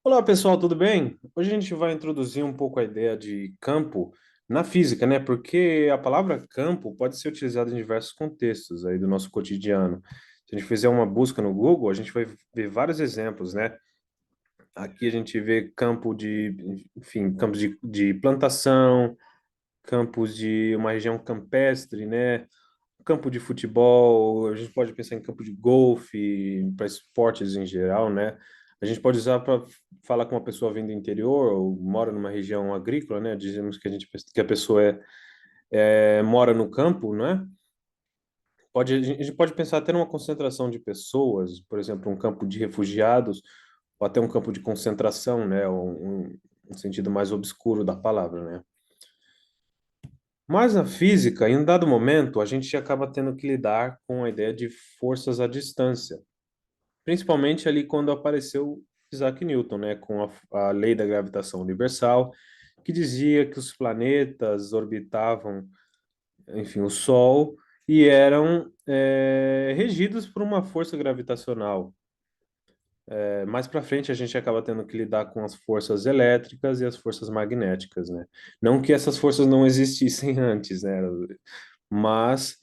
Olá pessoal, tudo bem? Hoje a gente vai introduzir um pouco a ideia de campo na física, né? Porque a palavra campo pode ser utilizada em diversos contextos aí do nosso cotidiano. Se a gente fizer uma busca no Google, a gente vai ver vários exemplos, né? Aqui a gente vê campo de, enfim, campos de plantação, campos de uma região campestre, né? Campo de futebol, a gente pode pensar em campo de golfe, para esportes em geral, né? A gente pode usar para falar com uma pessoa vindo do interior ou mora numa região agrícola, né? Dizemos que que a pessoa mora no campo, né? A gente pode pensar até numa concentração de pessoas, por exemplo, um campo de refugiados ou até um campo de concentração, né? Um sentido mais obscuro da palavra, né? Mas na física, em um dado momento, a gente acaba tendo que lidar com a ideia de forças à distância. Principalmente ali quando apareceu Isaac Newton, né, com a lei da gravitação universal, que dizia que os planetas orbitavam, enfim, o Sol e eram regidos por uma força gravitacional. Mais para frente a gente acaba tendo que lidar com as forças elétricas e as forças magnéticas, né? Não que essas forças não existissem antes, né? Mas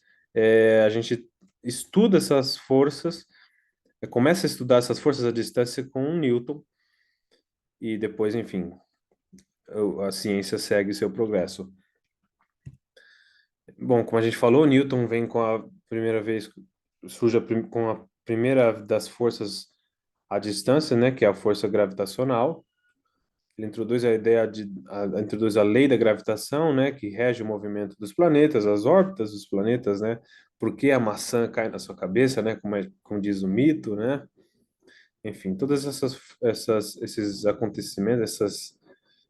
a gente estuda essas forças, começa a estudar essas forças à distância com o Newton e depois, enfim, a ciência segue seu progresso. Bom, como a gente falou, Newton vem com a primeira vez, com a primeira das forças à distância, né, que é a força gravitacional. Ele introduz introduz a lei da gravitação, né, que rege o movimento dos planetas, as órbitas dos planetas, né, por que a maçã cai na sua cabeça, né, como diz o mito, né, enfim, todas esses acontecimentos,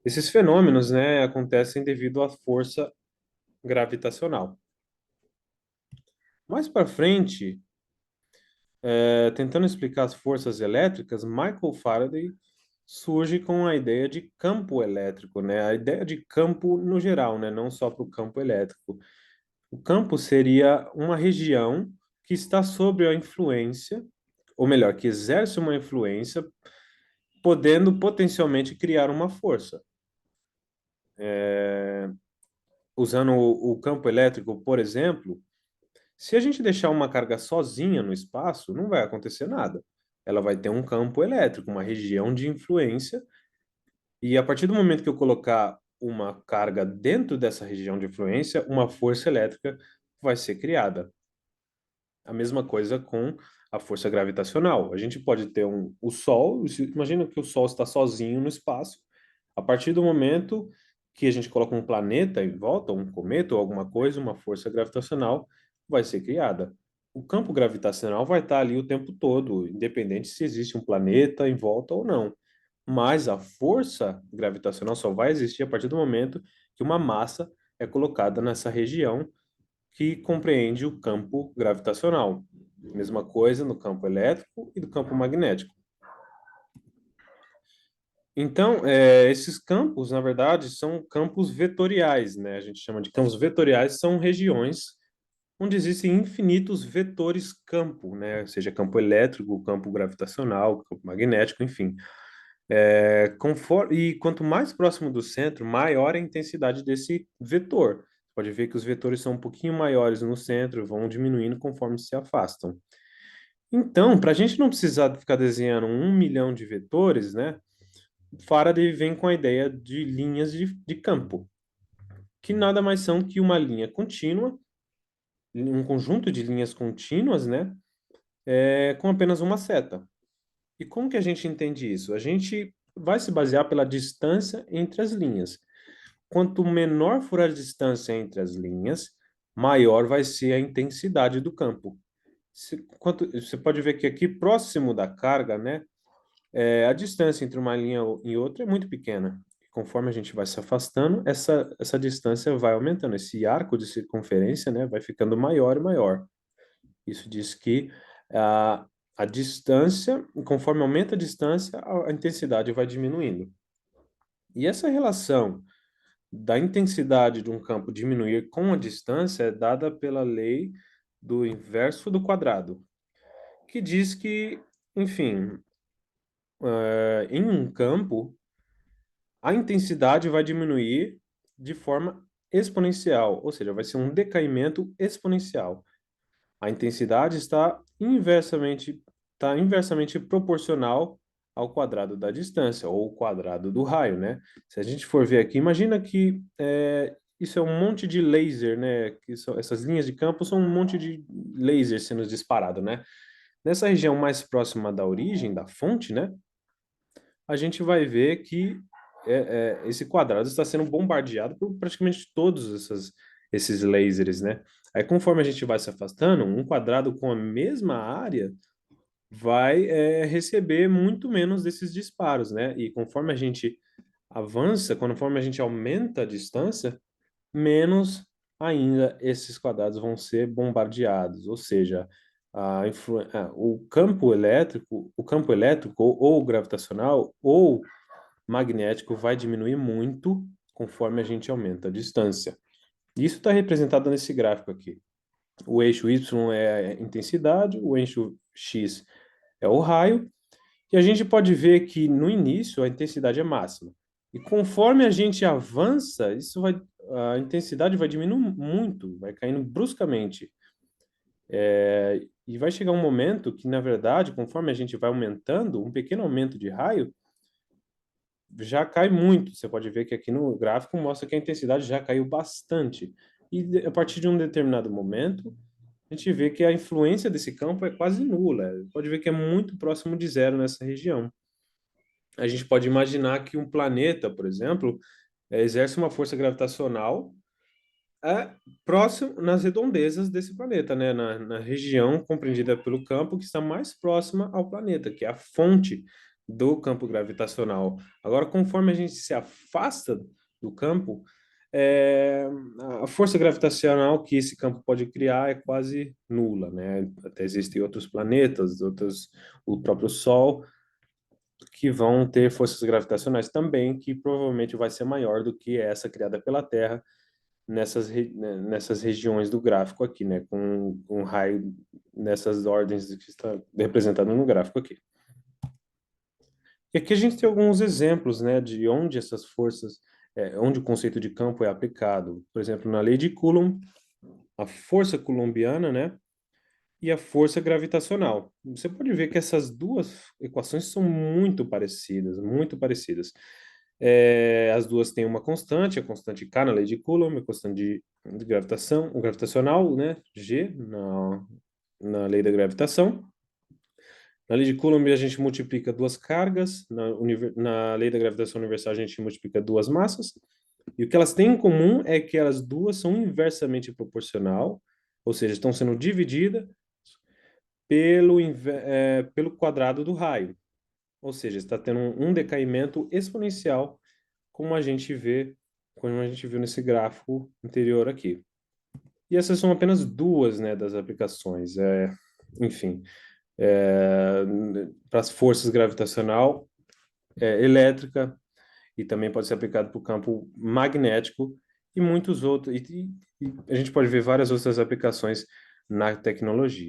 esses fenômenos, né, acontecem devido à força gravitacional. Mais para frente, tentando explicar as forças elétricas, Michael Faraday surge com a ideia de campo elétrico, né? A ideia de campo no geral, né? Não só para o campo elétrico. O campo seria uma região que está sob a influência, ou melhor, que exerce uma influência, podendo potencialmente criar uma força. Usando o campo elétrico, por exemplo, se a gente deixar uma carga sozinha no espaço, não vai acontecer nada. Ela vai ter um campo elétrico, uma região de influência, e a partir do momento que eu colocar uma carga dentro dessa região de influência, uma força elétrica vai ser criada. A mesma coisa com a força gravitacional. A gente pode ter o Sol, imagina que o Sol está sozinho no espaço. A partir do momento que a gente coloca um planeta em volta, um cometa ou alguma coisa, uma força gravitacional vai ser criada. O campo gravitacional vai estar ali o tempo todo, independente se existe um planeta em volta ou não. Mas a força gravitacional só vai existir a partir do momento que uma massa é colocada nessa região que compreende o campo gravitacional. Mesma coisa no campo elétrico e do campo magnético. Então, esses campos, na verdade, são campos vetoriais, né? A gente chama de campos vetoriais, são regiões onde existem infinitos vetores campo, né? Seja campo elétrico, campo gravitacional, campo magnético, enfim. E quanto mais próximo do centro, maior a intensidade desse vetor. Pode ver que os vetores são um pouquinho maiores no centro, vão diminuindo conforme se afastam. Então, para a gente não precisar ficar desenhando 1 milhão de vetores, né? Faraday vem com a ideia de linhas de campo, que nada mais são que uma linha contínua, um conjunto de linhas contínuas, né? Com apenas uma seta. E como que a gente entende isso? A gente vai se basear pela distância entre as linhas. Quanto menor for a distância entre as linhas, maior vai ser a intensidade do campo. Você pode ver que aqui próximo da carga, né, a distância entre uma linha e outra é muito pequena. Conforme a gente vai se afastando, essa distância vai aumentando. Esse arco de circunferência, né, vai ficando maior e maior. Isso diz que a, a distância, conforme aumenta a distância, a intensidade vai diminuindo. E essa relação da intensidade de um campo diminuir com a distância é dada pela lei do inverso do quadrado, que diz que, enfim, em um campo, a intensidade vai diminuir de forma exponencial, ou seja, vai ser um decaimento exponencial. A intensidade está inversamente proporcional ao quadrado da distância, ou o quadrado do raio, né? Se a gente for ver aqui, imagina que isso é um monte de laser, né? Essas linhas de campo são um monte de laser sendo disparado, né? Nessa região mais próxima da origem, da fonte, né? A gente vai ver que esse quadrado está sendo bombardeado por praticamente esses lasers, né? Aí, conforme a gente vai se afastando, um quadrado com a mesma área vai receber muito menos desses disparos, né? E conforme a gente avança, conforme a gente aumenta a distância, menos ainda esses quadrados vão ser bombardeados, ou seja, o campo elétrico ou gravitacional ou magnético vai diminuir muito conforme a gente aumenta a distância. Isso está representado nesse gráfico aqui. O eixo Y é a intensidade, o eixo X é o raio, e a gente pode ver que no início a intensidade é máxima. E conforme a gente avança, a intensidade vai diminuindo muito, vai caindo bruscamente. E vai chegar um momento que, na verdade, conforme a gente vai aumentando, um pequeno aumento de raio já cai muito. Você pode ver que aqui no gráfico mostra que a intensidade já caiu bastante. E a partir de um determinado momento, a gente vê que a influência desse campo é quase nula. Pode ver que é muito próximo de zero nessa região. A gente pode imaginar que um planeta, por exemplo, exerce uma força gravitacional é, próximo nas redondezas desse planeta, né? Na região compreendida pelo campo que está mais próxima ao planeta, que é a fonte do campo gravitacional. Agora, conforme a gente se afasta do campo, é, a força gravitacional que esse campo pode criar é quase nula, né? Até existem outros planetas, o próprio Sol, que vão ter forças gravitacionais também, que provavelmente vai ser maior do que essa criada pela Terra nessas regiões do gráfico aqui, né? Com um raio nessas ordens que está representado no gráfico aqui. E aqui a gente tem alguns exemplos, né, de onde essas forças, onde o conceito de campo é aplicado. Por exemplo, na lei de Coulomb, a força coulombiana, né, e a força gravitacional. Você pode ver que essas duas equações são muito parecidas, muito parecidas. As duas têm uma constante, a constante K na lei de Coulomb, a constante de gravitação, o gravitacional, né, G na lei da gravitação. Na lei de Coulomb, a gente multiplica duas cargas, na lei da gravitação universal, a gente multiplica duas massas, e o que elas têm em comum é que elas duas são inversamente proporcional, ou seja, estão sendo divididas pelo quadrado do raio. Ou seja, está tendo um decaimento exponencial, como a gente viu nesse gráfico anterior aqui. E essas são apenas duas, né, das aplicações. Enfim, para as forças gravitacional, elétrica, e também pode ser aplicado para o campo magnético e muitos outros. E a gente pode ver várias outras aplicações na tecnologia.